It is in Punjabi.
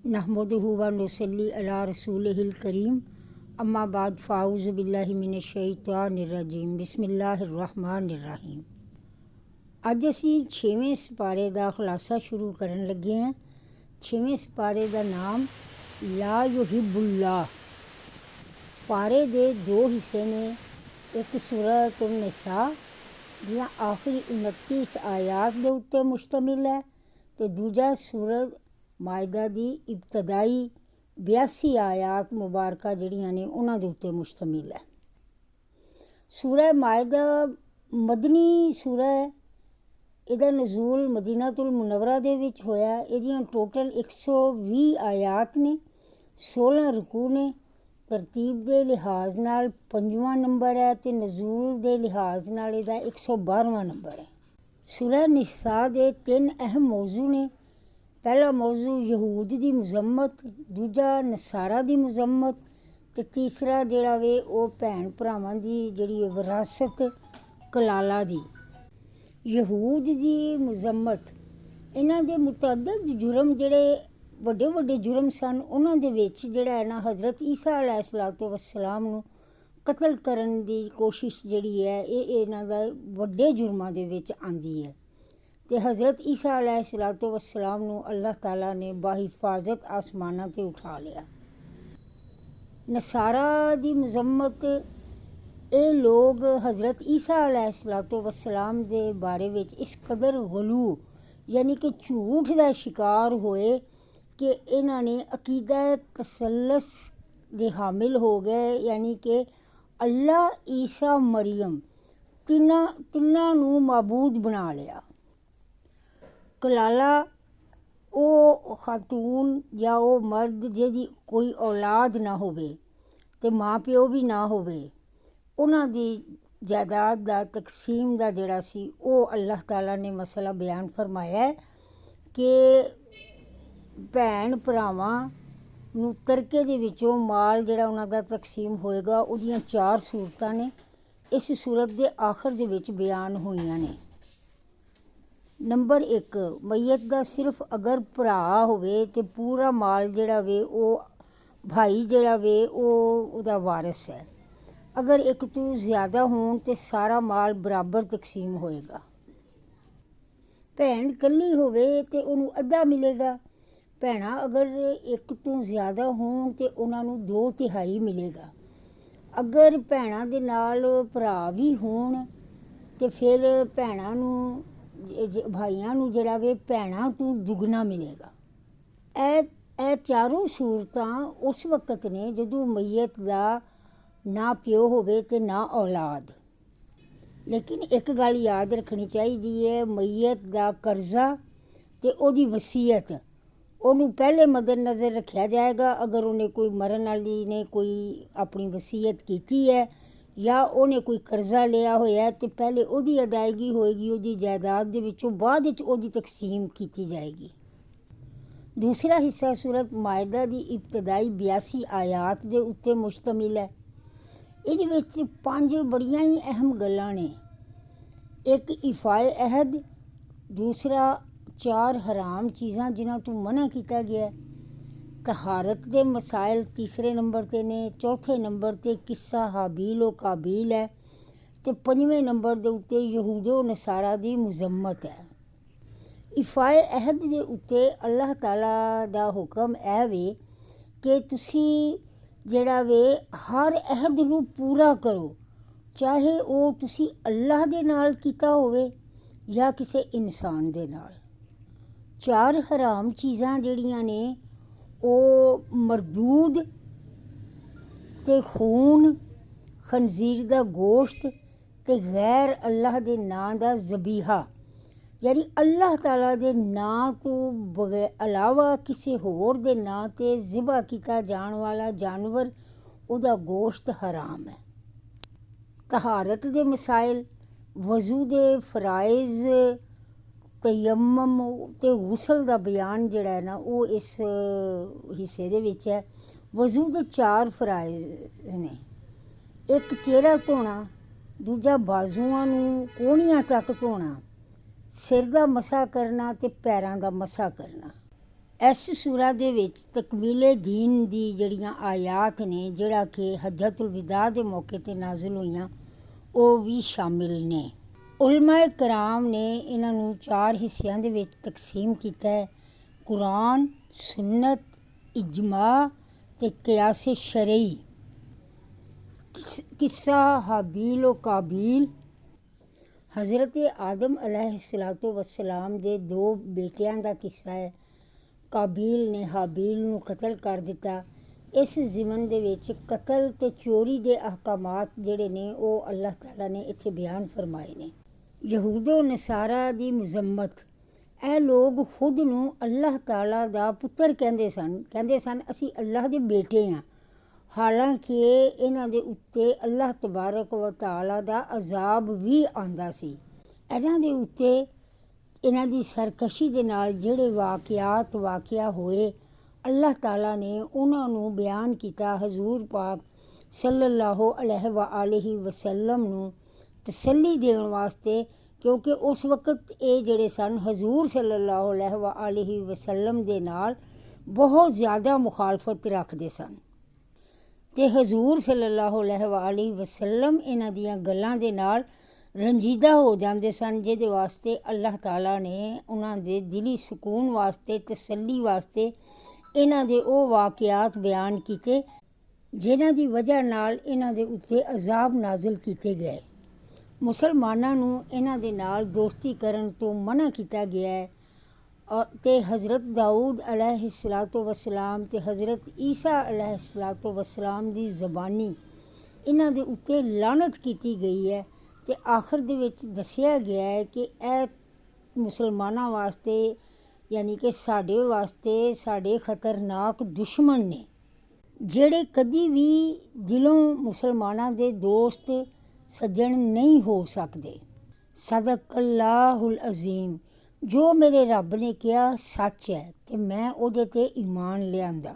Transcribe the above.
नहमदुहु व नुसल्ली अला रसूलिहिल करीम अम्मा बाद फ़ाऊज़ु बिल्लाहि मिनश्शैतानिर्रजीम बिस्मिल्लाहिर्रहमानिर्रहीम। ਅੱਜ ਅਸੀਂ 6ਵੇਂ ਸਿਪਾਰੇ ਦਾ ਖੁਲਾਸਾ ਸ਼ੁਰੂ ਕਰਨ ਲੱਗੇ ਹਾਂ। 6ਵੇਂ ਸਿਪਾਰੇ ਦਾ ਨਾਮ ਲਾ ਯੁਹਿਬੁल्लाह। ਪਾਰੇ ਦੇ ਦੋ ਹਿੱਸੇ ਨੇ। ਇੱਕ ਸੂਰਤ ਨਿਸਾ ਦੀਆਂ ਆਖਰੀ 29 ਆਇਤ ਦੇ ਉੱਤੇ ਮੁਸ਼ਤਮਿਲ ਹੈ ਅਤੇ ਦੂਜਾ ਸੂਰਤ ਮਾਇਦਾ ਦੀ ਇਬਤਦਾਈ 82 ਆਇਤ ਮੁਬਾਰਕਾ ਜਿਹੜੀਆਂ ਨੇ ਉਹਨਾਂ ਦੇ ਉੱਤੇ ਮੁਸ਼ਤਮਿਲ ਹੈ। ਸੂਰਾ ਮਾਇਦਾ ਮਦਨੀ ਸੂਰਾ ਹੈ। ਇਹਦਾ ਨਜ਼ੂਲ ਮਦੀਨਾਤੁਲ ਮੁਨੱਵਰਾ ਦੇ ਵਿੱਚ ਹੋਇਆ। ਇਹਦੀਆਂ ਟੋਟਲ 120 ਆਇਤ ਨੇ, 16 ਰਕੂ ਨੇ। ਤਰਤੀਬ ਦੇ ਲਿਹਾਜ਼ ਨਾਲ 5ਵਾਂ ਨੰਬਰ ਹੈ ਅਤੇ ਨਜ਼ੂਲ ਦੇ ਲਿਹਾਜ਼ ਨਾਲ ਇਹਦਾ 112ਵਾਂ ਨੰਬਰ ਹੈ। ਸੂਰਾ ਨਿਸਾ ਦੇ 3 ਅਹਿਮ ਮੌਜ਼ੂ ਨੇ। ਪਹਿਲਾ ਮੌਜ਼ੂ ਯਹੂਦ ਦੀ ਮੁਜ਼ੰਮਤ, ਦੂਜਾ ਨਸਾਰਾ ਦੀ ਮੁਜ਼ੰਮਤ ਅਤੇ ਤੀਸਰਾ ਜਿਹੜਾ ਵੇ ਉਹ ਭੈਣ ਭਰਾਵਾਂ ਦੀ ਜਿਹੜੀ ਵਿਰਾਸਤ ਕਲਾਲਾ ਦੀ। ਯਹੂਦ ਦੀ ਮੁਜ਼ੰਮਤ, ਇਹਨਾਂ ਦੇ ਮੁਤਅੱਦਦ ਜੁਰਮ ਜਿਹੜੇ ਵੱਡੇ ਵੱਡੇ ਜੁਰਮ ਸਨ, ਉਹਨਾਂ ਦੇ ਵਿੱਚ ਜਿਹੜਾ ਹੈ ਨਾ ਹਜ਼ਰਤ ਈਸਾ अलैहिस्सलातु वस्सलाम ਨੂੰ ਕਤਲ ਕਰਨ ਦੀ ਕੋਸ਼ਿਸ਼ ਜਿਹੜੀ ਹੈ ਇਹ ਇਹਨਾਂ ਦਾ ਵੱਡੇ ਜੁਰਮਾਂ ਦੇ ਵਿੱਚ ਆਉਂਦੀ ਹੈ ਅਤੇ ਹਜ਼ਰਤ ਈਸਾ अलैहिस्सलातु वस्सलाम ਨੂੰ ਅੱਲਾਹ ਤਾਲਾ ਨੇ ਬਾਹਿਫਾਜ਼ਤ ਆਸਮਾਨਾਂ 'ਤੇ ਉਠਾ ਲਿਆ। ਨਸਾਰਾ ਦੀ ਮੁਜ਼ੰਮਤ, ਇਹ ਲੋਕ ਹਜ਼ਰਤ ਈਸਾ अलैहिस्सलातु वस्सलाम ਦੇ ਬਾਰੇ ਵਿੱਚ ਇਸ ਕਦਰ ਗਲੂ ਯਾਨੀ ਕਿ ਝੂਠ ਦਾ ਸ਼ਿਕਾਰ ਹੋਏ ਕਿ ਇਹਨਾਂ ਨੇ ਅਕੀਦਾ ਤਸੱਲਸ ਦੇ ਹਾਮਿਲ ਹੋ ਗਏ, ਯਾਨੀ ਕਿ ਅੱਲਾ, ਈਸਾ, ਮਰੀਮ ਤਿੰਨਾਂ ਨੂੰ ਮਾਬੂਦ ਬਣਾ ਲਿਆ। ਕਲਾਲਾ ਉਹ ਖਾਤੂਨ ਜਾਂ ਉਹ ਮਰਦ ਜਿਹਦੀ ਕੋਈ ਔਲਾਦ ਨਾ ਹੋਵੇ ਅਤੇ ਮਾਂ ਪਿਓ ਵੀ ਨਾ ਹੋਵੇ, ਉਹਨਾਂ ਦੀ ਜਾਇਦਾਦ ਦਾ ਤਕਸੀਮ ਦਾ ਜਿਹੜਾ ਸੀ ਉਹ ਅੱਲਾਹ ਤਾਲਾ ਨੇ ਮਸਲਾ ਬਿਆਨ ਫਰਮਾਇਆ ਕਿ ਭੈਣ ਭਰਾਵਾਂ ਨੂੰ ਤਰਕੇ ਦੇ ਵਿੱਚੋਂ ਮਾਲ ਜਿਹੜਾ ਉਹਨਾਂ ਦਾ ਤਕਸੀਮ ਹੋਏਗਾ ਉਹਦੀਆਂ 4 ਸੂਰਤਾਂ ਨੇ। ਇਸ ਸੂਰਤ ਦੇ ਆਖਰ ਦੇ ਵਿੱਚ ਬਿਆਨ ਹੋਈਆਂ ਨੇ। ਨੰਬਰ 1, ਮਈਅਤ ਦਾ ਸਿਰਫ ਅਗਰ ਭਰਾ ਹੋਵੇ ਅਤੇ ਪੂਰਾ ਮਾਲ ਜਿਹੜਾ ਵੇ ਉਹ ਭਾਈ ਜਿਹੜਾ ਵੇ ਉਹ ਉਹਦਾ ਵਾਰਿਸ ਹੈ। ਅਗਰ ਇੱਕ ਤੋਂ ਜ਼ਿਆਦਾ ਹੋਣ ਤਾਂ ਸਾਰਾ ਮਾਲ ਬਰਾਬਰ ਤਕਸੀਮ ਹੋਏਗਾ। ਭੈਣ ਇਕੱਲੀ ਹੋਵੇ ਅਤੇ ਉਹਨੂੰ ਅੱਧਾ ਮਿਲੇਗਾ। ਭੈਣਾਂ ਅਗਰ ਇੱਕ ਤੋਂ ਜ਼ਿਆਦਾ ਹੋਣ ਤਾਂ ਉਹਨਾਂ ਨੂੰ 2/3 ਮਿਲੇਗਾ। ਅਗਰ ਭੈਣਾਂ ਦੇ ਨਾਲ ਭਰਾ ਵੀ ਹੋਣ ਤਾਂ ਫਿਰ ਭੈਣਾਂ ਨੂੰ ਭਾਈਆਂ ਨੂੰ ਜਿਹੜਾ ਵੇ ਭੈਣਾਂ ਤੋਂ ਦੁੱਗਣਾ ਮਿਲੇਗਾ। ਇਹ ਚਾਰੋਂ ਸੂਰਤਾਂ ਉਸ ਵਕਤ ਨੇ ਜਦੋਂ ਮਈਅਤ ਦਾ ਨਾ ਪਿਓ ਹੋਵੇ ਅਤੇ ਨਾ ਔਲਾਦ। ਲੇਕਿਨ ਇੱਕ ਗੱਲ ਯਾਦ ਰੱਖਣੀ ਚਾਹੀਦੀ ਹੈ, ਮਈਅਤ ਦਾ ਕਰਜ਼ਾ ਅਤੇ ਉਹਦੀ ਵਸੀਅਤ ਉਹਨੂੰ ਪਹਿਲੇ ਮੱਦੇਨਜ਼ਰ ਰੱਖਿਆ ਜਾਏਗਾ। ਅਗਰ ਉਹਨੇ ਕੋਈ ਮਰਨ ਵਾਲੀ ਨੇ ਕੋਈ ਆਪਣੀ ਵਸੀਅਤ ਕੀਤੀ ਹੈ ਜਾਂ ਉਹਨੇ ਕੋਈ ਕਰਜ਼ਾ ਲਿਆ ਹੋਇਆ ਅਤੇ ਪਹਿਲੇ ਉਹਦੀ ਅਦਾਇਗੀ ਹੋਏਗੀ ਉਹਦੀ ਜਾਇਦਾਦ ਦੇ ਵਿੱਚੋਂ, ਬਾਅਦ ਵਿੱਚ ਉਹਦੀ ਤਕਸੀਮ ਕੀਤੀ ਜਾਏਗੀ। ਦੂਸਰਾ ਹਿੱਸਾ ਸੂਰਤ ਮਾਇਦਾ ਦੀ ਇਬਤਦਾਈ 82 ਆਇਤ ਦੇ ਉੱਤੇ ਮੁਸ਼ਤਮਿਲ ਹੈ। ਇਹਦੇ ਵਿੱਚ 5 ਬੜੀਆਂ ਹੀ ਅਹਿਮ ਗੱਲਾਂ ਨੇ। ਇੱਕ ਇਫਾਏ ਅਹਿਦ, ਦੂਸਰਾ 4 ਹਰਾਮ ਚੀਜ਼ਾਂ ਜਿਨ੍ਹਾਂ ਤੋਂ ਮਨ੍ਹਾ ਕੀਤਾ ਗਿਆ, ਤਹਾਰਤ ਦੇ ਮਸਾਇਲ ਤੀਸਰੇ ਨੰਬਰ 'ਤੇ ਨੇ, ਚੌਥੇ ਨੰਬਰ 'ਤੇ ਕਿੱਸਾ ਹਾਬੀਲ ਓ ਕਾਬੀਲ ਹੈ ਅਤੇ 5ਵੇਂ ਨੰਬਰ ਦੇ ਉੱਤੇ ਯਹੂਦੋ ਨਸਾਰਾ ਦੀ ਮੁਜ਼ੰਮਤ ਹੈ। ਇਫਾਏ ਅਹਿਦ ਦੇ ਉੱਤੇ ਅੱਲਾਹ ਤਾਲਾ ਦਾ ਹੁਕਮ ਇਹ ਵੇ ਕਿ ਤੁਸੀਂ ਜਿਹੜਾ ਵੇ ਹਰ ਅਹਿਦ ਨੂੰ ਪੂਰਾ ਕਰੋ, ਚਾਹੇ ਉਹ ਤੁਸੀਂ ਅੱਲਾਹ ਦੇ ਨਾਲ ਕੀਤਾ ਹੋਵੇ ਜਾਂ ਕਿਸੇ ਇਨਸਾਨ ਦੇ ਨਾਲ। 4 ਹਰਾਮ ਚੀਜ਼ਾਂ ਜਿਹੜੀਆਂ ਨੇ ਉਹ ਮਰਦੂਦ ਅਤੇ ਖੂਨ, ਖਨਜ਼ੀਰ ਦਾ ਗੋਸ਼ਤ ਅਤੇ ਗੈਰ ਅੱਲਾਹ ਦੇ ਨਾਂ ਦਾ ਜ਼ਬੀਹਾ, ਯਾਨੀ ਅੱਲਾਹ ਤਾਲਾ ਦੇ ਨਾਂ ਤੋਂ ਇਲਾਵਾ ਕਿਸੇ ਹੋਰ ਦੇ ਨਾਂ 'ਤੇ ਜ਼ਿਬਾ ਕੀਤਾ ਜਾਣ ਵਾਲਾ ਜਾਨਵਰ, ਉਹਦਾ ਗੋਸ਼ਤ ਹਰਾਮ ਹੈ। ਤਹਾਰਤ ਦੇ ਮਸਾਇਲ, ਵਜ਼ੂ ਦੇ ਫਰਾਇਜ਼, ਤਯੰਮਮ ਅਤੇ ਗੁਸਲ ਦਾ ਬਿਆਨ ਜਿਹੜਾ ਹੈ ਨਾ ਉਹ ਇਸ ਹਿੱਸੇ ਦੇ ਵਿੱਚ ਹੈ। ਵਜ਼ੂ ਦੇ 4 ਫਰਾਇਜ਼ ਨੇ। ਇੱਕ ਚਿਹਰਾ ਧੋਣਾ, ਦੂਜਾ ਬਾਜ਼ੂਆਂ ਨੂੰ ਕੋਹਣੀਆਂ ਤੱਕ ਧੋਣਾ, ਸਿਰ ਦਾ ਮਸਾ ਕਰਨਾ ਅਤੇ ਪੈਰਾਂ ਦਾ ਮਸਾ ਕਰਨਾ। ਇਸ ਸੂਰਾ ਦੇ ਵਿੱਚ ਤਕਮੀਲੇ ਦੀਨ ਦੀ ਜਿਹੜੀਆਂ ਆਯਾਤ ਨੇ, ਜਿਹੜਾ ਕਿ ਹੱਜਤੁਲ ਵਿਦਾ ਦੇ ਮੌਕੇ 'ਤੇ ਨਾਜ਼ਿਲ ਹੋਈਆਂ, ਉਹ ਵੀ ਸ਼ਾਮਿਲ ਨੇ। ਉਲਮਾ ਕਰਾਮ ਨੇ ਇਹਨਾਂ ਨੂੰ 4 ਹਿੱਸਿਆਂ ਦੇ ਵਿੱਚ ਤਕਸੀਮ ਕੀਤਾ ਹੈ: ਕੁਰਾਨ, ਸੁਨਨਤ, ਇਜਮਾ ਤੇ ਕਿਆਸ ਸ਼ਰਈ। ਕਿੱਸਾ ਹਾਬੀਲ व ਕਾਬੀਲ। ਹਜ਼ਰਤ ਆਦਮ अलैहिस्सलातु वस्सलाम ਦੇ 2 ਬੇਟਿਆਂ ਦਾ ਕਿੱਸਾ ਹੈ। ਕਾਬੀਲ ਨੇ ਹਾਬੀਲ ਨੂੰ ਕਤਲ ਕਰ ਦਿੱਤਾ। ਇਸ ਜ਼ਿਮਨ ਦੇ ਵਿੱਚ ਕਤਲ ਤੇ ਚੋਰੀ ਦੇ ਅਹਿਕਾਮਾਤ ਜਿਹੜੇ ਨੇ ਉਹ ਅੱਲਾਹ ਤਾਲਾ ਨੇ ਇੱਥੇ ਬਿਆਨ ਫਰਮਾਏ ਨੇ। ਯਹੂਦੋ ਨਸਾਰਾ ਦੀ ਮਜ਼ੰਮਤ। ਇਹ ਲੋਕ ਖੁਦ ਨੂੰ ਅੱਲਾਹ ਤਾਲਾ ਦਾ ਪੁੱਤਰ ਕਹਿੰਦੇ ਸਨ ਅਸੀਂ ਅੱਲਾਹ ਦੇ ਬੇਟੇ ਹਾਂ, ਹਾਲਾਂਕਿ ਇਹਨਾਂ ਦੇ ਉੱਤੇ ਅੱਲਾਹ ਤਬਾਰਕ व ਤਾਲਾ ਦਾ ਅਜ਼ਾਬ ਵੀ ਆਉਂਦਾ ਸੀ। ਇਹਨਾਂ ਦੇ ਉੱਤੇ ਇਹਨਾਂ ਦੀ ਸਰਕਸ਼ੀ ਦੇ ਨਾਲ ਜਿਹੜੇ ਵਾਕਿਆ ਹੋਏ, ਅੱਲਾਹ ਤਾਲਾ ਨੇ ਉਹਨਾਂ ਨੂੰ ਬਿਆਨ ਕੀਤਾ। ਹਜ਼ੂਰ ਪਾਕ ਸੱਲੱਲਾਹੁ अलैहि वसल्लम ਨੂੰ ਤਸੱਲੀ ਦੇਣ ਵਾਸਤੇ, ਕਿਉਂਕਿ ਉਸ ਵਕਤ ਇਹ ਜਿਹੜੇ ਸਨ ਹਜ਼ੂਰ ਸੱਲੱਲਾਹੁ अलैहि वसल्लम ਦੇ ਨਾਲ ਬਹੁਤ ਜ਼ਿਆਦਾ ਮੁਖਾਲਫਤ ਰੱਖਦੇ ਸਨ ਅਤੇ ਹਜ਼ੂਰ ਸੱਲੱਲਾਹੁ अलैहि वसल्लम ਇਹਨਾਂ ਦੀਆਂ ਗੱਲਾਂ ਦੇ ਨਾਲ ਰੰਜੀਦਾ ਹੋ ਜਾਂਦੇ ਸਨ, ਜਿਹਦੇ ਵਾਸਤੇ ਅੱਲਾਹ ਤਾਲਾ ਨੇ ਉਹਨਾਂ ਦੇ ਦਿਲੀ ਸਕੂਨ ਵਾਸਤੇ, ਤਸੱਲੀ ਵਾਸਤੇ ਇਹਨਾਂ ਦੇ ਉਹ ਵਾਕਿਆਤ ਬਿਆਨ ਕੀਤੇ ਜਿਨ੍ਹਾਂ ਦੀ ਵਜ੍ਹਾ ਨਾਲ ਇਹਨਾਂ ਦੇ ਉੱਤੇ ਅਜ਼ਾਬ ਨਾਜ਼ਿਲ ਕੀਤੇ ਗਏ। ਮੁਸਲਮਾਨਾਂ ਨੂੰ ਇਹਨਾਂ ਦੇ ਨਾਲ ਦੋਸਤੀ ਕਰਨ ਤੋਂ ਮਨ੍ਹਾ ਕੀਤਾ ਗਿਆ ਹੈ ਅਤੇ ਹਜ਼ਰਤ ਦਾਊਦ अलैहिस्सलातु वस्सलाम ਅਤੇ ਹਜ਼ਰਤ ਈਸਾ अलैहिस्सलातु वस्सलाम ਦੀ ਜ਼ਬਾਨੀ ਇਹਨਾਂ ਦੇ ਉੱਤੇ ਲਾਨਤ ਕੀਤੀ ਗਈ ਹੈ ਅਤੇ ਆਖਰ ਦੇ ਵਿੱਚ ਦੱਸਿਆ ਗਿਆ ਹੈ ਕਿ ਇਹ ਮੁਸਲਮਾਨਾਂ ਵਾਸਤੇ, ਯਾਨੀ ਕਿ ਸਾਡੇ ਵਾਸਤੇ, ਸਾਡੇ ਖਤਰਨਾਕ ਦੁਸ਼ਮਣ ਨੇ, ਜਿਹੜੇ ਕਦੀ ਵੀ ਦਿਲੋਂ ਮੁਸਲਮਾਨਾਂ ਦੇ ਦੋਸਤ ਸੱਜਣ ਨਹੀਂ ਹੋ ਸਕਦੇ। ਸਦਕੱਲਾਹੁਲ ਅਜ਼ੀਮ। ਜੋ ਮੇਰੇ ਰੱਬ ਨੇ ਕਿਹਾ ਸੱਚ ਹੈ ਅਤੇ ਮੈਂ ਉਹਦੇ 'ਤੇ ਈਮਾਨ ਲਿਆਂਦਾ।